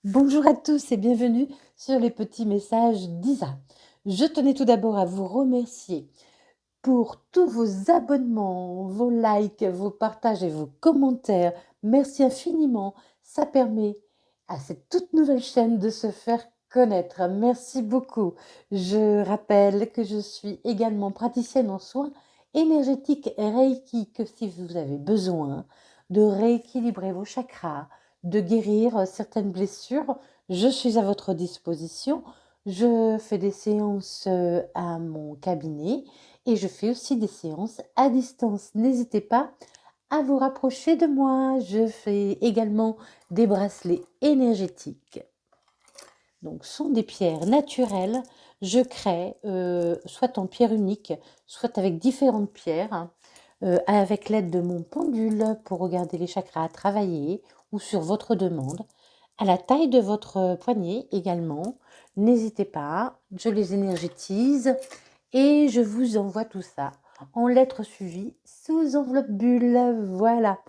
Bonjour à tous et bienvenue sur les petits messages d'Isa. Je tenais tout d'abord à vous remercier pour tous vos abonnements, vos likes, vos partages et vos commentaires. Merci infiniment. Ça permet à cette toute nouvelle chaîne de se faire connaître. Merci beaucoup. Je rappelle que je suis également praticienne en soins énergétiques et Reiki, que si vous avez besoin de rééquilibrer vos chakras, de guérir certaines blessures, je suis à votre disposition. Je fais des séances à mon cabinet et je fais aussi des séances à distance. N'hésitez pas à vous rapprocher de moi. Je fais également des bracelets énergétiques. Donc, ce sont des pierres naturelles. Je crée soit en pierre unique, soit avec différentes pierres, avec l'aide de mon pendule pour regarder les chakras à travailler ou sur votre demande, à la taille de votre poignet également. N'hésitez pas, je les énergétise et je vous envoie tout ça en lettres suivies sous enveloppe bulle. Voilà.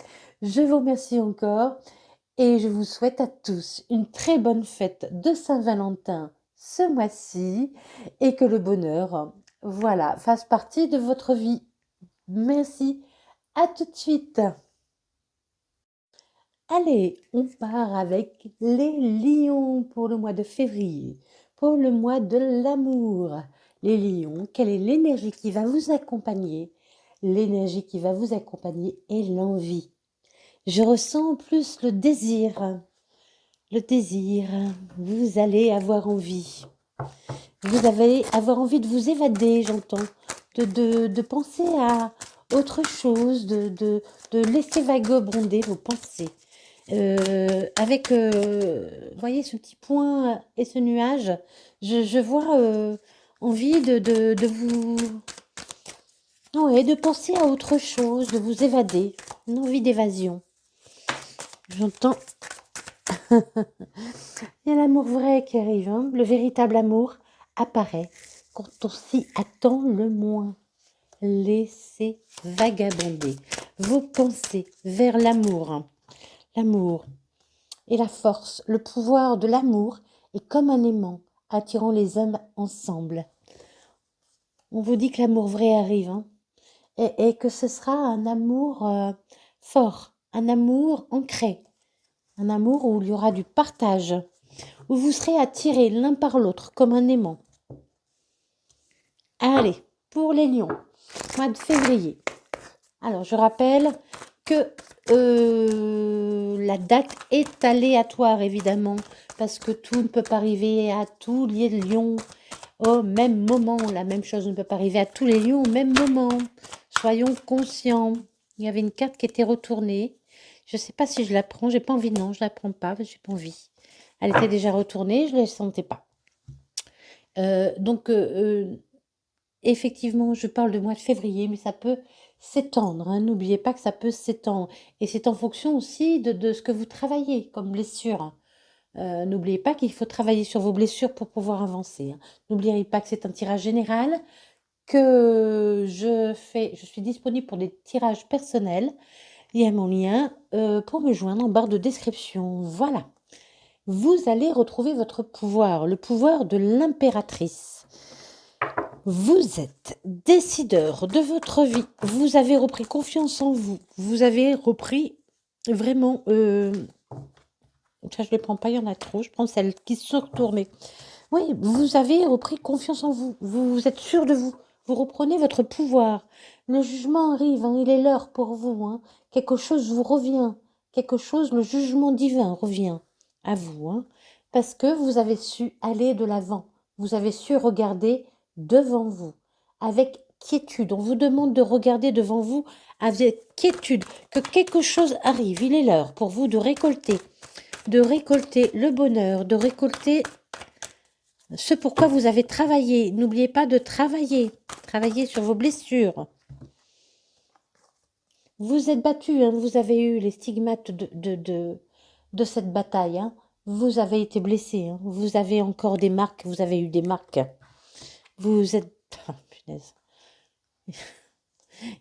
Je vous remercie encore et je vous souhaite à tous une très bonne fête de Saint-Valentin ce mois-ci et que le bonheur, voilà, fasse partie de votre vie. Merci. À tout de suite. Allez, on part avec les lions pour le mois de février, pour le mois de l'amour. Les lions, quelle est l'énergie qui va vous accompagner? L'énergie qui va vous accompagner est l'envie. Je ressens plus le désir. Le désir, vous allez avoir envie. Vous allez avoir envie de vous évader, j'entends. De penser à autre chose, de laisser vagabonder vos pensées. Avec, vous voyez ce petit point et ce nuage, je vois envie de vous... Ouais, de penser à autre chose, de vous évader, une envie d'évasion. J'entends... Il y a l'amour vrai qui arrive, hein. Le véritable amour apparaît quand on s'y attend le moins. Laissez vagabonder vos pensées vers l'amour. L'amour et la force, le pouvoir de l'amour est comme un aimant attirant les hommes ensemble. On vous dit que l'amour vrai arrive, hein, et que ce sera un amour fort, un amour ancré, un amour où il y aura du partage, où vous serez attirés l'un par l'autre comme un aimant. Allez, pour les lions, mois de février. Alors, je rappelle que la date est aléatoire, évidemment, parce que tout ne peut pas arriver à tous les lions au même moment. La même chose ne peut pas arriver à tous les lions au même moment. Soyons conscients. Il y avait une carte qui était retournée. Je ne sais pas si je la prends. J'ai pas envie. Non, je la prends pas. J'ai pas envie. Elle était déjà retournée. Je ne la sentais pas. Donc, effectivement, je parle de mois de février, mais ça peut s'étendre, hein. N'oubliez pas que ça peut s'étendre. Et c'est en fonction aussi de ce que vous travaillez comme blessure. N'oubliez pas qu'il faut travailler sur vos blessures pour pouvoir avancer, hein. N'oubliez pas que c'est un tirage général, que je suis disponible pour des tirages personnels. Il y a mon lien pour me joindre en barre de description. Voilà. Vous allez retrouver votre pouvoir, le pouvoir de l'impératrice. Vous êtes décideur de votre vie. Vous avez repris confiance en vous. Vous avez repris vraiment... ça, je ne les prends pas, il y en a trop. Je prends celles qui se sont retournées. Oui, vous avez repris confiance en vous. Vous êtes sûr de vous. Vous reprenez votre pouvoir. Le jugement arrive, hein, il est l'heure pour vous, hein. Quelque chose vous revient. Quelque chose, le jugement divin revient à vous, hein, parce que vous avez su aller de l'avant. Vous avez su regarder devant vous avec quiétude. On vous demande de regarder devant vous avec quiétude, que quelque chose arrive. Il est l'heure pour vous de récolter le bonheur, de récolter ce pourquoi vous avez travaillé. N'oubliez pas de travailler sur vos blessures. Vous êtes battu, hein, vous avez eu les stigmates de cette bataille, hein. Vous avez été blessé, hein. Vous avez encore des marques, vous avez eu des marques. Vous êtes... Oh, punaise. Il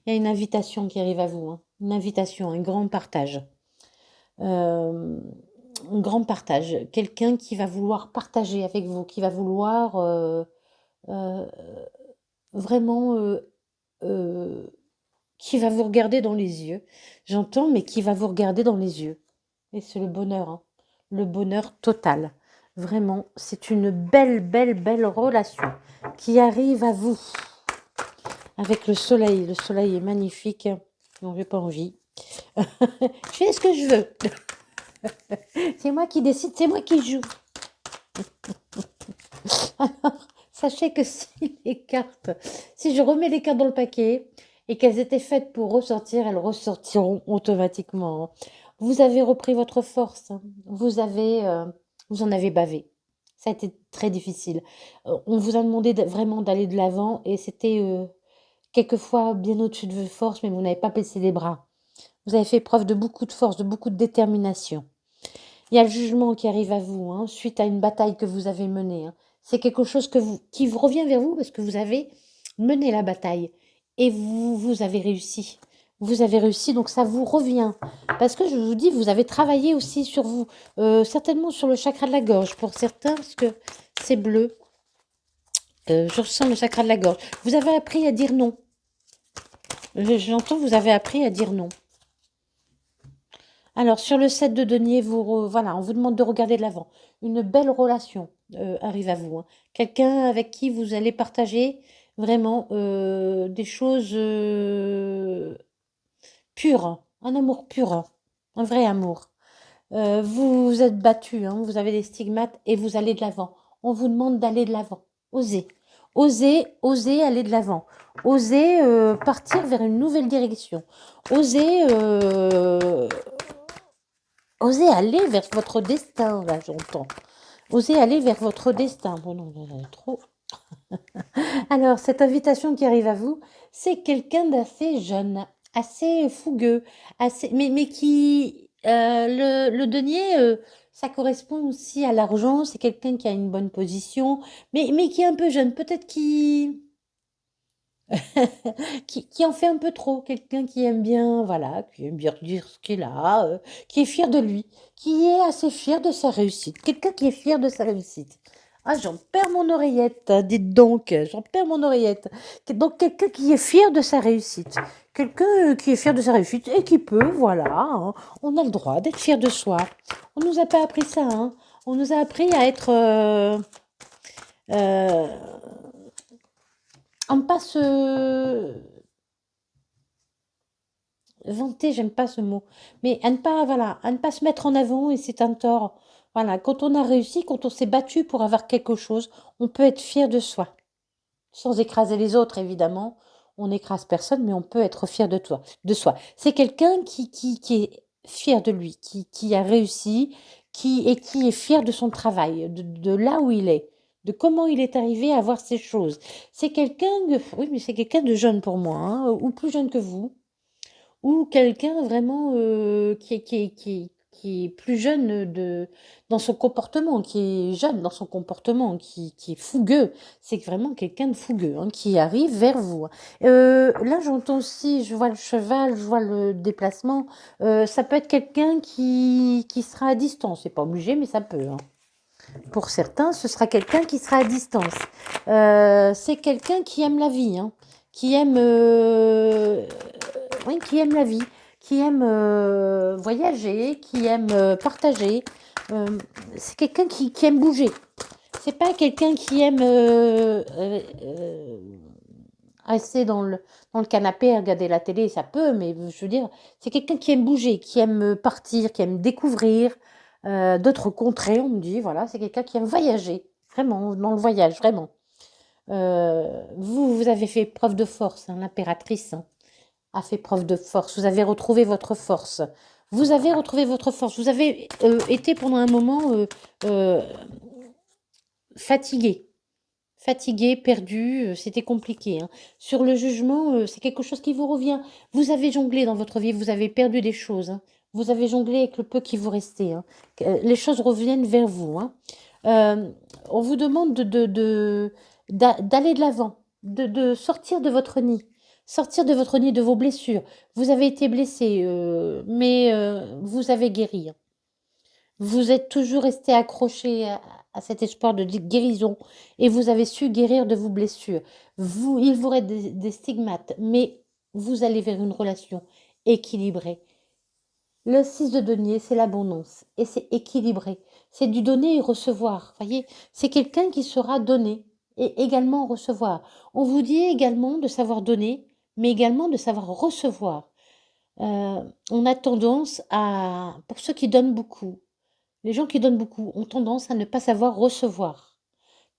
y a une invitation qui arrive à vous, hein. Une invitation, un grand partage. un grand partage. Quelqu'un qui va vouloir partager avec vous, qui va vouloir euh, vraiment, qui va vous regarder dans les yeux. J'entends, mais qui va vous regarder dans les yeux. Et c'est le bonheur, hein. Le bonheur total. Vraiment, c'est une belle, belle, belle relation qui arrive à vous avec le soleil. Le soleil est magnifique. Non, j'ai pas envie. Je fais ce que je veux. C'est moi qui décide, c'est moi qui joue. Alors, sachez que si les cartes, si je remets les cartes dans le paquet et qu'elles étaient faites pour ressortir, elles ressortiront automatiquement, hein. Vous avez repris votre force, hein. Vous en avez bavé. Ça a été très difficile. On vous a demandé vraiment d'aller de l'avant et c'était quelquefois bien au-dessus de vos forces, mais vous n'avez pas baissé les bras. Vous avez fait preuve de beaucoup de force, de beaucoup de détermination. Il y a le jugement qui arrive à vous, hein, suite à une bataille que vous avez menée, hein. C'est quelque chose qui vous revient vers vous parce que vous avez mené la bataille et vous avez réussi. Vous avez réussi, donc ça vous revient. Parce que je vous dis, vous avez travaillé aussi sur vous, certainement sur le chakra de la gorge pour certains, parce que c'est bleu. Je ressens le chakra de la gorge. Vous avez appris à dire non. J'entends, vous avez appris à dire non. Alors, sur le 7 de denier, voilà, on vous demande de regarder de l'avant. Une belle relation arrive à vous, hein. Quelqu'un avec qui vous allez partager vraiment des choses pures, hein. Un amour pur, hein. Un vrai amour. Vous vous êtes battu, hein, vous avez des stigmates et vous allez de l'avant. On vous demande d'aller de l'avant. Osez. Osez, osez aller de l'avant. Osez partir vers une nouvelle direction. Osez Osez aller vers votre destin, là, j'entends. Osez aller vers votre destin. Bon, non, trop. Alors, cette invitation qui arrive à vous, c'est quelqu'un d'assez jeune, assez fougueux, mais qui... le denier, ça correspond aussi à l'argent. C'est quelqu'un qui a une bonne position, mais qui est un peu jeune. Peut-être qui en fait un peu trop, quelqu'un qui aime bien, voilà, qui aime bien dire ce qu'il a, qui est fier de lui, qui est assez fier de sa réussite, quelqu'un qui est fier de sa réussite. Ah, j'en perds mon oreillette, hein, dites donc, j'en perds mon oreillette. Donc quelqu'un qui est fier de sa réussite, quelqu'un qui est fier de sa réussite et qui peut, voilà, hein, on a le droit d'être fier de soi. On nous a pas appris ça, hein. On nous a appris à être euh, on passe vanter, j'aime pas ce mot, mais à ne pas, voilà, à ne pas se mettre en avant et c'est un tort. Voilà, quand on a réussi, quand on s'est battu pour avoir quelque chose, on peut être fier de soi, sans écraser les autres, évidemment. On n'écrase personne, mais on peut être fier de toi, de soi. C'est quelqu'un qui est fier de lui, qui a réussi, qui est fier de son travail, de là où il est, de comment il est arrivé à avoir ces choses. C'est quelqu'un, oui, mais c'est quelqu'un de jeune pour moi, hein, ou plus jeune que vous. Ou quelqu'un vraiment qui est plus jeune dans son comportement, qui est jeune dans son comportement, qui est fougueux. C'est vraiment quelqu'un de fougueux, hein, qui arrive vers vous. Là, j'entends aussi, je vois le cheval, je vois le déplacement. Ça peut être quelqu'un qui sera à distance. C'est pas obligé, mais ça peut, hein. Pour certains, ce sera quelqu'un qui sera à distance. C'est quelqu'un qui aime la vie, hein, qui aime, oui, qui aime la vie, qui aime voyager, qui aime partager. Euh, c'est quelqu'un qui aime bouger. C'est pas quelqu'un qui aime rester dans le canapé à regarder la télé, ça peut, mais je veux dire, c'est quelqu'un qui aime bouger, qui aime partir, qui aime découvrir d'autres contrées, on me dit, voilà, c'est quelqu'un qui aime voyager, vraiment, dans le voyage, vraiment. Vous avez fait preuve de force, hein, l'impératrice, hein, a fait preuve de force, vous avez retrouvé votre force. Vous avez retrouvé votre force, vous avez été pendant un moment euh, fatigué. Fatigué, perdu, c'était compliqué, hein. Sur le jugement, c'est quelque chose qui vous revient. Vous avez jonglé dans votre vie, vous avez perdu des choses, hein. Vous avez jonglé avec le peu qui vous restait, hein. Les choses reviennent vers vous, hein. Euh, on vous demande d'aller de l'avant, de sortir de votre nid. Sortir de votre nid, de vos blessures. Vous avez été blessé, mais vous avez guéri, hein. Vous êtes toujours resté accroché à cet espoir de guérison et vous avez su guérir de vos blessures. Il vous reste des stigmates, mais vous allez vers une relation équilibrée. Le 6 de denier, c'est l'abondance et c'est équilibré. C'est du donner et recevoir. Voyez, c'est quelqu'un qui saura donner et également recevoir. On vous dit également de savoir donner, mais également de savoir recevoir. On a tendance à, pour ceux qui donnent beaucoup, les gens qui donnent beaucoup ont tendance à ne pas savoir recevoir.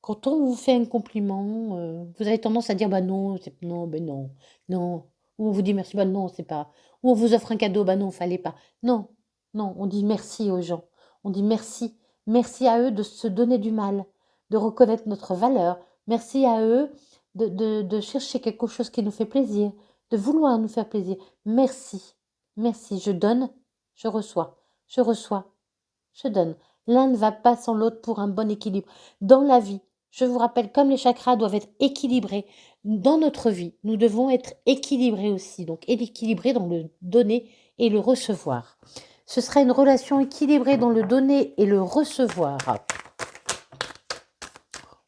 Quand on vous fait un compliment, vous avez tendance à dire: «Bah non, non, ben non, non». Ou on vous dit: «Merci», bah non, c'est pas. Ou on vous offre un cadeau, bah non, fallait pas. Non, non, on dit merci aux gens. On dit merci. Merci à eux de se donner du mal, de reconnaître notre valeur. Merci à eux de chercher quelque chose qui nous fait plaisir, de vouloir nous faire plaisir. Merci, merci, je donne, je reçois, je reçois, je donne. L'un ne va pas sans l'autre pour un bon équilibre. Dans la vie, je vous rappelle, comme les chakras doivent être équilibrés, dans notre vie, nous devons être équilibrés aussi. Donc, équilibrés dans le donner et le recevoir. Ce sera une relation équilibrée dans le donner et le recevoir.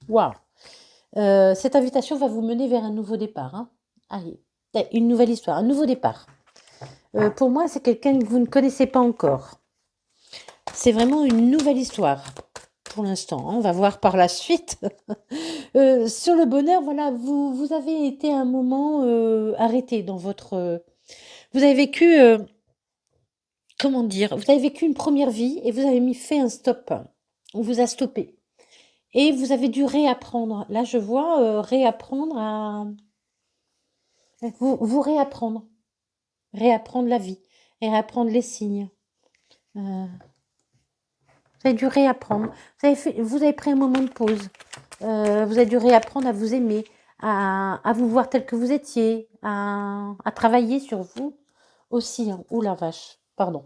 Waouh! Cette invitation va vous mener vers un nouveau départ. Hein. Allez, une nouvelle histoire, un nouveau départ. Pour moi, c'est quelqu'un que vous ne connaissez pas encore. C'est vraiment une nouvelle histoire pour l'instant. On va voir par la suite. Sur le bonheur, voilà, vous avez été un moment arrêté dans votre... vous avez vécu, comment dire, vous avez vécu une première vie et vous avez fait un stop. On vous a stoppé. Et vous avez dû réapprendre. Là, je vois réapprendre à... Vous réapprendre. Réapprendre la vie. Réapprendre les signes. Vous avez dû réapprendre. Vous avez pris un moment de pause. Vous avez dû réapprendre à vous aimer, à vous voir tel que vous étiez, à travailler sur vous aussi. Hein. Ouh la vache, pardon.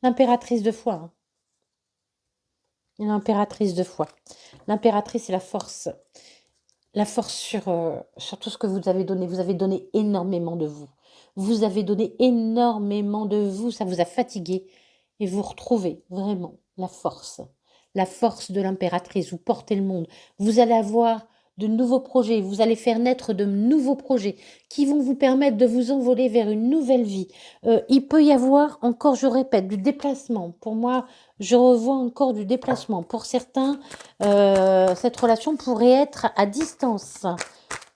L'impératrice de foi. Hein. L'impératrice de foi. L'impératrice, c'est la force. La force sur tout ce que vous avez donné. Vous avez donné énormément de vous. Vous avez donné énormément de vous. Ça vous a fatigué. Et vous retrouvez vraiment la force. La force de l'impératrice. Vous portez le monde. Vous allez avoir de nouveaux projets. Vous allez faire naître de nouveaux projets qui vont vous permettre de vous envoler vers une nouvelle vie. Il peut y avoir encore, je répète, du déplacement. Pour moi, je revois encore du déplacement. Pour certains, cette relation pourrait être à distance.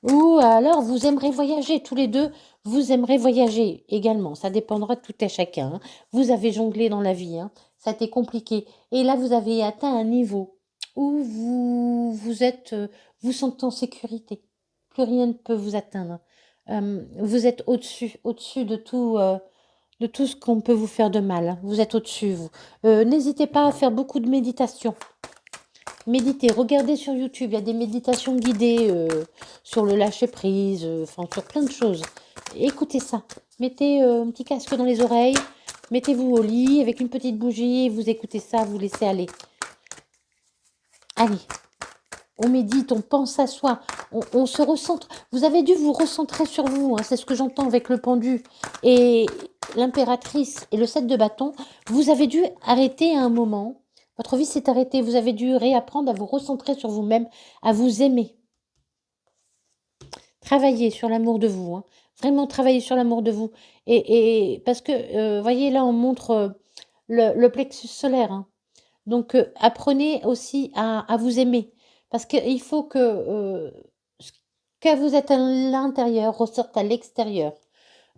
Ou alors, vous aimerez voyager tous les deux. Vous aimerez voyager également. Ça dépendra de tout à chacun. Hein. Vous avez jonglé dans la vie. Hein. Ça a été compliqué. Et là, vous avez atteint un niveau où vous sentez en sécurité. Plus rien ne peut vous atteindre. Vous êtes au-dessus de tout ce qu'on peut vous faire de mal. Vous êtes au-dessus, vous. N'hésitez pas à faire beaucoup de méditation. Méditez, regardez sur YouTube, il y a des méditations guidées sur le lâcher-prise, enfin sur plein de choses. Écoutez ça. Mettez un petit casque dans les oreilles, mettez-vous au lit avec une petite bougie, vous écoutez ça, vous laissez aller. Allez, on médite, on pense à soi, on se recentre. Vous avez dû vous recentrer sur vous, hein, c'est ce que j'entends avec le pendu et l'impératrice et le 7 de bâton. Vous avez dû arrêter à un moment. Votre vie s'est arrêtée. Vous avez dû réapprendre à vous recentrer sur vous-même, à vous aimer. Travaillez sur l'amour de vous. Hein. Vraiment travailler sur l'amour de vous. Et parce que, voyez, là, on montre le plexus solaire. Hein. Donc, apprenez aussi à vous aimer. Parce qu'il faut que ce que vous êtes à l'intérieur ressorte à l'extérieur.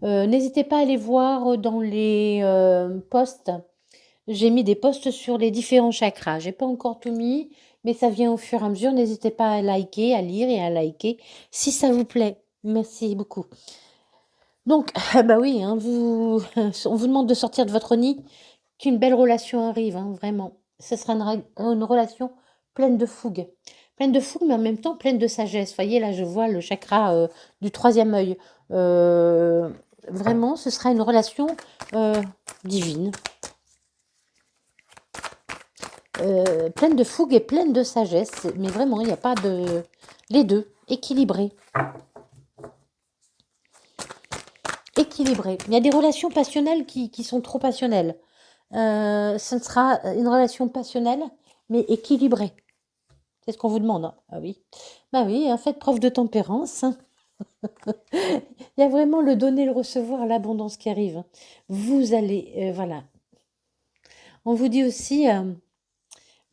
N'hésitez pas à aller voir dans les posts. J'ai mis des posts sur les différents chakras. J'ai pas encore tout mis, mais ça vient au fur et à mesure. N'hésitez pas à liker, à lire et à liker si ça vous plaît. Merci beaucoup. Donc, bah oui, hein, on vous demande de sortir de votre nid, qu'une belle relation arrive, hein, vraiment. Ce sera une relation pleine de fougue. Pleine de fougue, mais en même temps pleine de sagesse. Vous voyez, là, je vois le chakra du troisième œil. Vraiment, ce sera une relation divine. Pleine de fougue et pleine de sagesse. Mais vraiment, il n'y a pas de... Les deux, équilibrés. Équilibrés. Il y a des relations passionnelles qui sont trop passionnelles. Ce sera une relation passionnelle, mais équilibrée. C'est ce qu'on vous demande, hein. Ah oui. Bah oui, faites preuve de tempérance, hein. Il y a vraiment le donner, le recevoir, l'abondance qui arrive, hein. Vous allez, voilà. On vous dit aussi,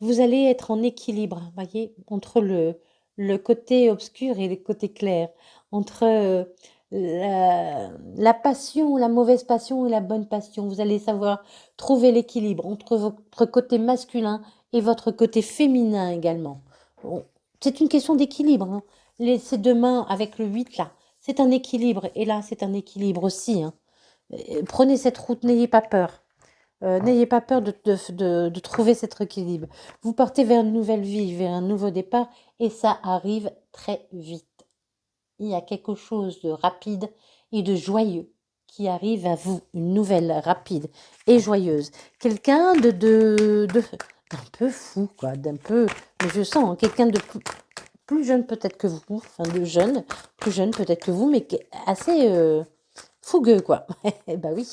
vous allez être en équilibre, voyez, entre le côté obscur et le côté clair, entre la passion, la mauvaise passion et la bonne passion. Vous allez savoir trouver l'équilibre entre votre côté masculin et votre côté féminin également. Bon, c'est une question d'équilibre, hein. Ces deux mains avec le 8 là, c'est un équilibre. Et là, c'est un équilibre aussi, hein. Prenez cette route, n'ayez pas peur. N'ayez pas peur de trouver cet équilibre. Vous partez vers une nouvelle vie, vers un nouveau départ, et ça arrive très vite. Il y a quelque chose de rapide et de joyeux qui arrive à vous. Une nouvelle rapide et joyeuse. Quelqu'un d'un peu fou, quoi, d'un peu... Mais je sens, hein, quelqu'un de plus jeune peut-être que vous, enfin de jeune, plus jeune peut-être que vous, mais assez fougueux, quoi. Bah oui.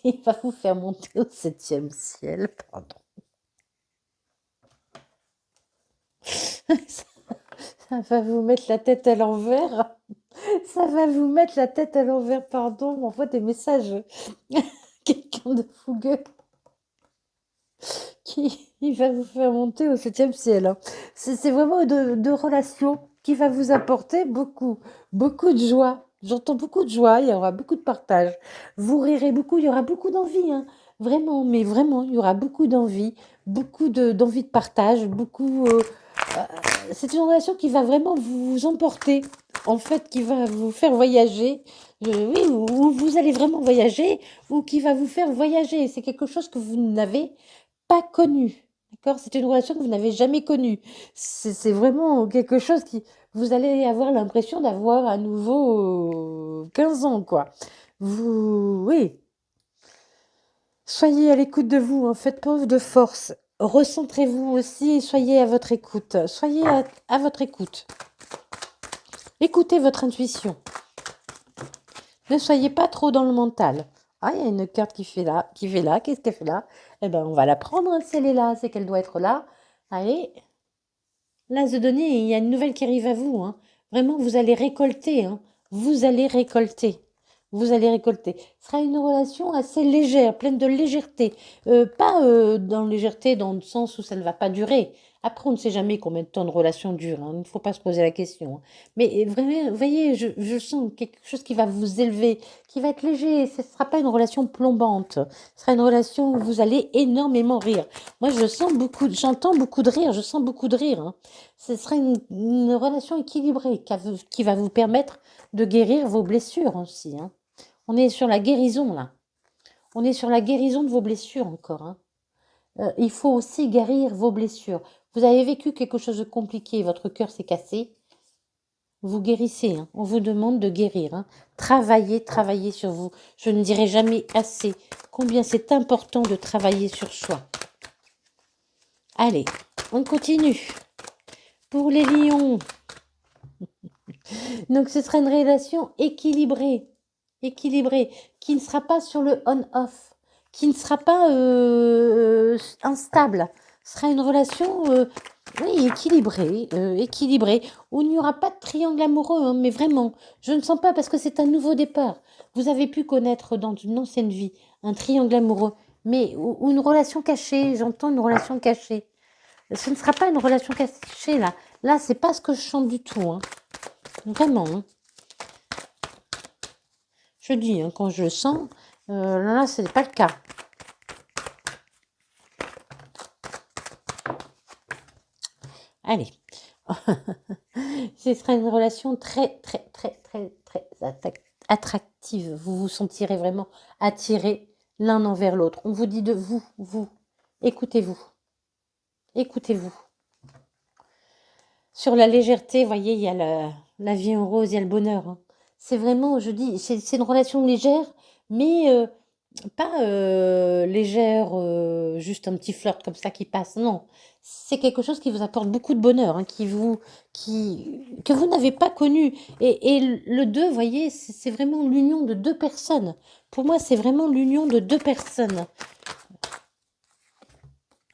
Il va vous faire monter au 7e ciel, pardon. Ça va vous mettre la tête à l'envers. Ça va vous mettre la tête à l'envers, pardon. On m'envoie des messages. Quelqu'un de fougueux qui il va vous faire monter au 7e ciel, hein. C'est vraiment de relations qui va vous apporter beaucoup, beaucoup de joie. J'entends beaucoup de joie, il y aura beaucoup de partage. Vous rirez beaucoup, il y aura beaucoup d'envie, hein. Vraiment, mais vraiment, il y aura beaucoup d'envie, beaucoup d'envie de partage, beaucoup. C'est une relation qui va vraiment vous emporter, en fait, qui va vous faire voyager. Oui, ou vous allez vraiment voyager, ou qui va vous faire voyager. C'est quelque chose que vous n'avez pas connu. D'accord? C'est une relation que vous n'avez jamais connue. C'est vraiment quelque chose qui... Vous allez avoir l'impression d'avoir à nouveau 15 ans, quoi. Oui. Soyez à l'écoute de vous, hein, faites preuve de force. Recentrez-vous aussi et soyez à votre écoute. Soyez à votre écoute. Écoutez votre intuition. Ne soyez pas trop dans le mental. Ah, il y a une carte qui fait là. Qu'est-ce qu'elle fait là? Eh bien, on va la prendre, hein, si elle est là, c'est qu'elle doit être là. Allez, l'as de données, il y a une nouvelle qui arrive à vous, hein. Vraiment, vous allez récolter, hein. Vous allez récolter. Vous allez récolter. Ce sera une relation assez légère, pleine de légèreté. Pas dans légèreté dans le sens où ça ne va pas durer. Après, on ne sait jamais combien de temps de relation dure, hein. Il ne faut pas se poser la question, hein. Mais vraiment, vous voyez, je sens quelque chose qui va vous élever, qui va être léger. Ce ne sera pas une relation plombante. Ce sera une relation où vous allez énormément rire. Moi, j'entends beaucoup de rire, je sens beaucoup de rire, hein. Ce sera une relation équilibrée qui va vous permettre de guérir vos blessures aussi, hein. On est sur la guérison, là. On est sur la guérison de vos blessures encore, hein. Il faut aussi guérir vos blessures. Vous avez vécu quelque chose de compliqué, votre cœur s'est cassé. Vous guérissez, hein. On vous demande de guérir, hein. Travaillez sur vous. Je ne dirai jamais assez combien c'est important de travailler sur soi. Allez, on continue. Pour les lions. Donc ce sera une relation équilibrée, qui ne sera pas sur le on-off, qui ne sera pas instable. Ce sera une relation oui, équilibrée, où il n'y aura pas de triangle amoureux, hein, mais vraiment, je ne sens pas parce que c'est un nouveau départ. Vous avez pu connaître dans une ancienne vie un triangle amoureux, mais ou une relation cachée, j'entends une relation cachée. Ce ne sera pas une relation cachée là. Là, c'est pas ce que je chante du tout, hein. Vraiment, hein. Je dis, hein, quand je le sens, là, ce n'est pas le cas. Allez. Ce sera une relation très, très, très, très, très attractive. Vous vous sentirez vraiment attirés l'un envers l'autre. On vous dit de vous. Écoutez-vous. Écoutez-vous. Sur la légèreté, vous voyez, il y a la vie en rose, il y a le bonheur, hein. C'est vraiment, je dis, c'est une relation légère, mais Pas légère, juste un petit flirt comme ça qui passe, non. C'est quelque chose qui vous apporte beaucoup de bonheur, hein, que vous n'avez pas connu. Et le 2, vous voyez, c'est vraiment l'union de deux personnes. Pour moi, c'est vraiment l'union de deux personnes.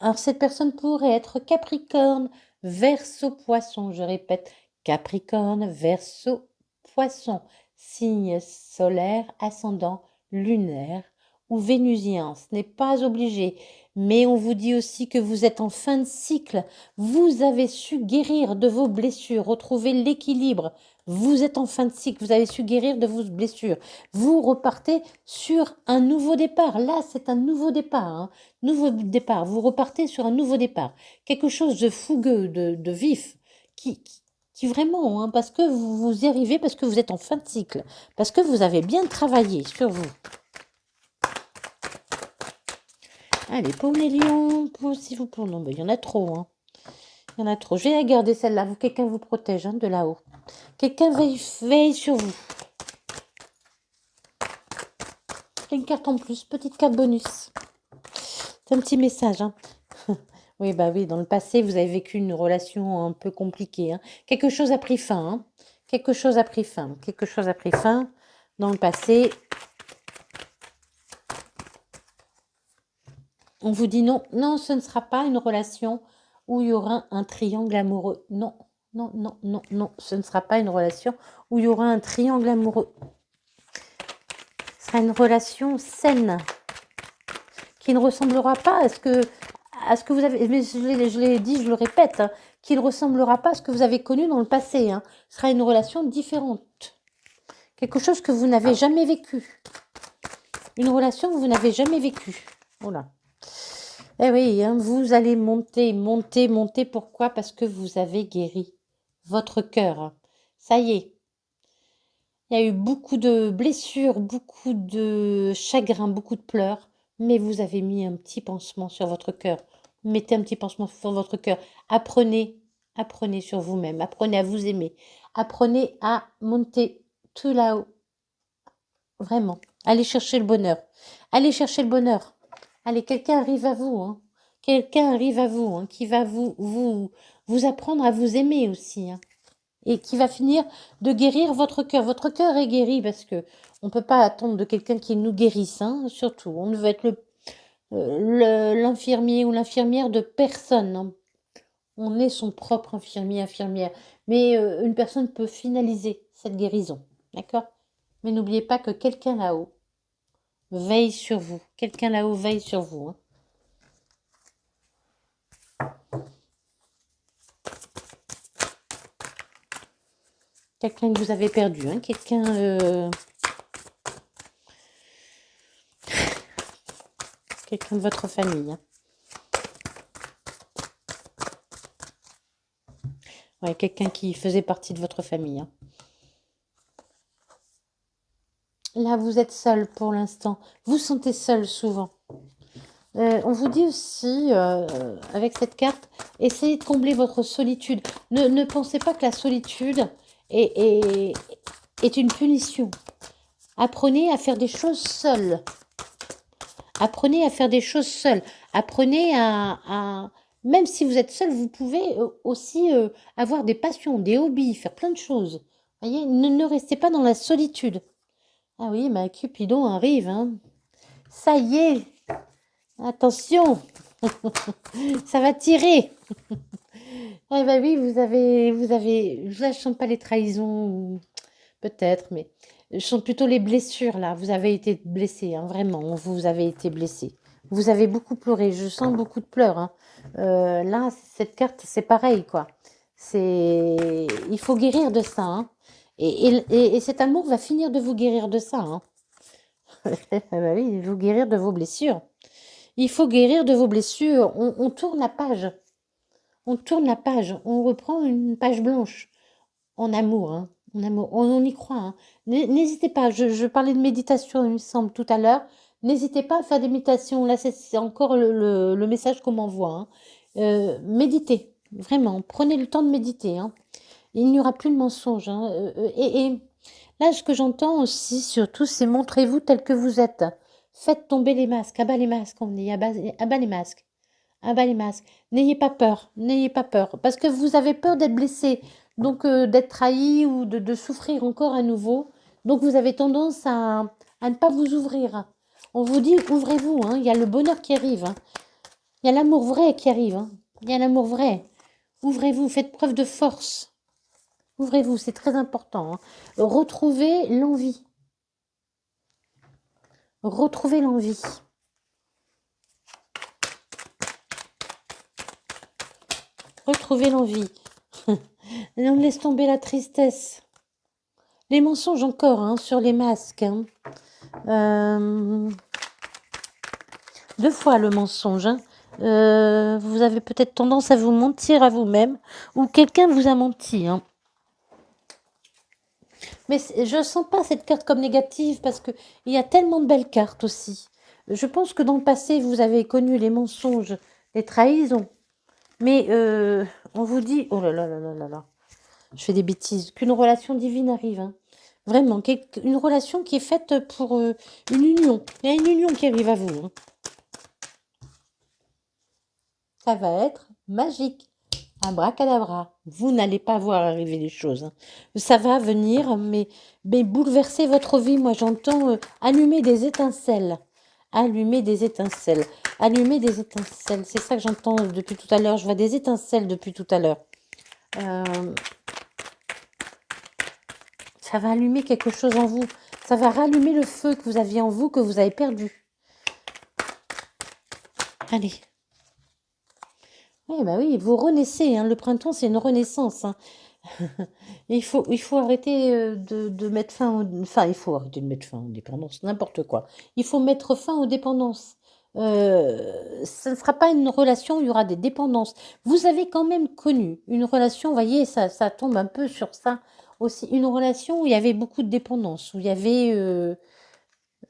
Alors, cette personne pourrait être Capricorne, Verseau, Poisson. Je répète, Capricorne, Verseau, Poisson. Signe solaire, ascendant, lunaire ou vénusien. Ce n'est pas obligé. Mais on vous dit aussi que vous êtes en fin de cycle. Vous avez su guérir de vos blessures, retrouver l'équilibre. Vous êtes en fin de cycle. Vous avez su guérir de vos blessures. Vous repartez sur un nouveau départ. Là, c'est un nouveau départ, hein. Nouveau départ, vous repartez sur un nouveau départ. Quelque chose de fougueux, de vif, qui vraiment, hein, parce que vous y arrivez, parce que vous êtes en fin de cycle, parce que vous avez bien travaillé sur vous. Allez, pour les lions, si vous pour non, mais il y en a trop, hein. Il y en a trop. Je vais la garder celle-là. Quelqu'un vous protège, hein, de là-haut. Quelqu'un veille sur vous. Une carte en plus, petite carte bonus. C'est un petit message, hein. Oui, bah oui, dans le passé, vous avez vécu une relation un peu compliquée, hein. Quelque chose a pris fin, hein. Quelque chose a pris fin. Quelque chose a pris fin dans le passé. On vous dit non, non, ce ne sera pas une relation où il y aura un triangle amoureux. Non, non, non, non, non, ce ne sera pas une relation où il y aura un triangle amoureux. Ce sera une relation saine qui ne ressemblera pas à ce que vous avez, mais je l'ai dit, je le répète, hein, qui ne ressemblera pas à ce que vous avez connu dans le passé, hein. Ce sera une relation différente. Quelque chose que vous n'avez jamais vécu. Une relation que vous n'avez jamais vécue. Voilà. Eh oui, hein, vous allez monter, monter, monter. Pourquoi? Parce que vous avez guéri votre cœur, hein. Ça y est. Il y a eu beaucoup de blessures, beaucoup de chagrins, beaucoup de pleurs, mais vous avez mis un petit pansement sur votre cœur. Mettez un petit pansement sur votre cœur. Apprenez, apprenez sur vous-même. Apprenez à vous aimer. Apprenez à monter tout là-haut. Vraiment. Allez chercher le bonheur. Allez chercher le bonheur. Allez, quelqu'un arrive à vous, hein. Quelqu'un arrive à vous, hein, qui va vous apprendre à vous aimer aussi, hein, et qui va finir de guérir votre cœur. Votre cœur est guéri parce que on peut pas attendre de quelqu'un qui nous guérisse, hein, surtout. On ne veut être l'infirmier ou l'infirmière de personne, hein. On est son propre infirmier, infirmière. Mais une personne peut finaliser cette guérison, d'accord? Mais n'oubliez pas que quelqu'un là-haut veille sur vous. Quelqu'un là-haut veille sur vous, hein. Quelqu'un que vous avez perdu, hein. Quelqu'un de votre famille, hein. Ouais, quelqu'un qui faisait partie de votre famille, hein. Là, vous êtes seul pour l'instant. Vous sentez seul souvent. On vous dit aussi, avec cette carte, essayez de combler votre solitude. Ne pensez pas que la solitude est une punition. Apprenez à faire des choses seules. Apprenez à faire des choses seules. Apprenez même si vous êtes seul, vous pouvez aussi avoir des passions, des hobbies, faire plein de choses. Voyez, ne restez pas dans la solitude. Ah oui, bah Cupidon arrive, hein. Ça y est, attention, ça va tirer. Ah bah oui, je ne sens pas les trahisons, peut-être, mais je sens plutôt les blessures là. Vous avez été blessé, hein, vraiment, vous avez été blessé. Vous avez beaucoup pleuré, je sens beaucoup de pleurs, hein. Là, cette carte, c'est pareil, quoi. Il faut guérir de ça, hein. Et cet amour va finir de vous guérir de ça, hein. Ah bah oui, vous guérir de vos blessures. Il faut guérir de vos blessures. On tourne la page. On tourne la page. On reprend une page blanche. En amour, hein. En amour. On y croit, hein. N'hésitez pas. Je parlais de méditation, il me semble, tout à l'heure. N'hésitez pas à faire des méditations. Là, c'est encore le message qu'on m'envoie, hein. Méditez. Vraiment. Prenez le temps de méditer, hein. Il n'y aura plus de mensonges, hein. Et là, ce que j'entends aussi, surtout, c'est montrez-vous tel que vous êtes. Faites tomber les masques, à bas les masques, on dit, à bas les masques, à bas les masques. N'ayez pas peur, n'ayez pas peur, parce que vous avez peur d'être blessé, donc d'être trahi ou de souffrir encore à nouveau. Donc vous avez tendance à ne pas vous ouvrir. On vous dit, ouvrez-vous, hein, il y a le bonheur qui arrive, hein. Il y a l'amour vrai qui arrive, hein. Il y a l'amour vrai. Ouvrez-vous, faites preuve de force. Ouvrez-vous, c'est très important, hein. Retrouvez l'envie. Retrouvez l'envie. Retrouvez l'envie. Et on laisse tomber la tristesse. Les mensonges encore, hein, sur les masques, hein. 2 fois le mensonge, hein. Vous avez peut-être tendance à vous mentir à vous-même ou quelqu'un vous a menti, hein. Mais je ne sens pas cette carte comme négative parce qu'il y a tellement de belles cartes aussi. Je pense que dans le passé, vous avez connu les mensonges, les trahisons. Mais on vous dit, oh là là là là là là, je fais des bêtises, qu'une relation divine arrive, hein. Vraiment, une relation qui est faite pour une union. Il y a une union qui arrive à vous, hein. Ça va être magique. Abracadabra. Vous n'allez pas voir arriver les choses, hein. Ça va venir, mais bouleverser votre vie. Moi, j'entends allumer des étincelles. Allumer des étincelles. Allumer des étincelles. C'est ça que j'entends depuis tout à l'heure. Je vois des étincelles depuis tout à l'heure. Ça va allumer quelque chose en vous. Ça va rallumer le feu que vous aviez en vous, que vous avez perdu. Allez. Oui, bah oui, vous renaissez, hein. Le printemps, c'est une renaissance, hein. Il faut arrêter de mettre fin enfin, il faut arrêter de mettre fin aux dépendances, n'importe quoi. Il faut mettre fin aux dépendances. Ce ne sera pas une relation où il y aura des dépendances. Vous avez quand même connu une relation, vous voyez, ça tombe un peu sur ça aussi, une relation où il y avait beaucoup de dépendance, où il y avait,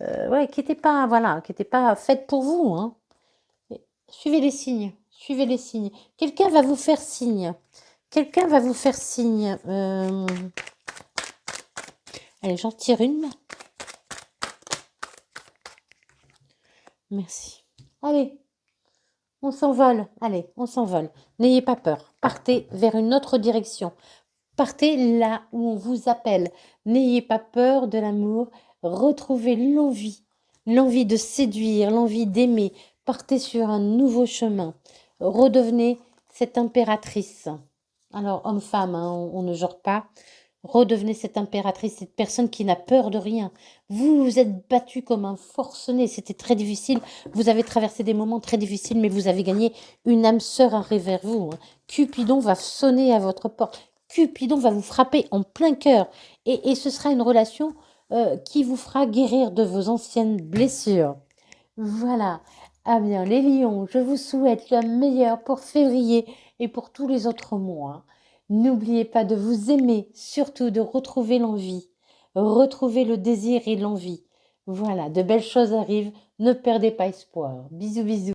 ouais, qui n'était pas, voilà, qui n'était pas faite pour vous, hein. Suivez les signes, suivez les signes. Quelqu'un va vous faire signe. Quelqu'un va vous faire signe. Allez, j'en tire une. Merci. Allez, on s'envole. Allez, on s'envole. N'ayez pas peur. Partez vers une autre direction. Partez là où on vous appelle. N'ayez pas peur de l'amour. Retrouvez l'envie. L'envie de séduire, l'envie d'aimer. Partez sur un nouveau chemin. Redevenez cette impératrice. Alors, homme-femme, hein, on ne genre pas. Redevenez cette impératrice, cette personne qui n'a peur de rien. Vous vous êtes battu comme un forcené. C'était très difficile. Vous avez traversé des moments très difficiles, mais vous avez gagné. Une âme sœur arrive vers vous, hein. Cupidon va sonner à votre porte. Cupidon va vous frapper en plein cœur. Et ce sera une relation qui vous fera guérir de vos anciennes blessures. Voilà. Ah bien, les lions, je vous souhaite le meilleur pour février et pour tous les autres mois. N'oubliez pas de vous aimer, surtout de retrouver l'envie. Retrouver le désir et l'envie. Voilà, de belles choses arrivent. Ne perdez pas espoir. Bisous, bisous.